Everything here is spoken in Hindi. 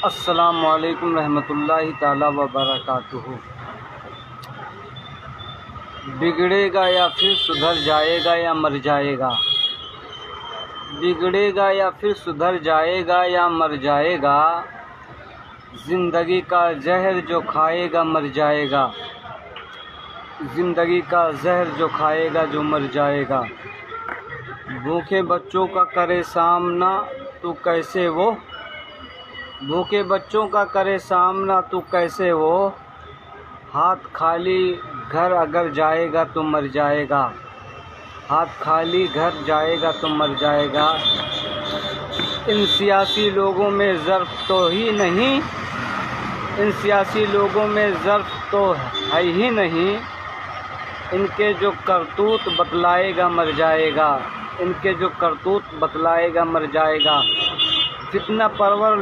अस्सलामु अलैकुम रहमतुल्लाहि ताला व बरकातुहू। बिगड़ेगा या फिर सुधर जाएगा या मर जाएगा, बिगड़ेगा या फिर सुधर जाएगा या मर जाएगा, ज़िंदगी का जहर जो खाएगा मर जाएगा, ज़िंदगी का जहर जो खाएगा जो मर जाएगा। भूखे बच्चों का करे सामना तो कैसे वो, भूखे बच्चों का करे सामना तो कैसे वो, हाथ खाली घर अगर जाएगा तो मर जाएगा, हाथ खाली घर जाएगा तो मर जाएगा। इन सियासी लोगों में ज़र्फ़ तो ही नहीं, इन सियासी लोगों में ज़र्फ़ तो है ही नहीं, इनके जो करतूत बतलाएगा मर जाएगा, इनके जो करतूत बतलाएगा मर जाएगा। फितना परवर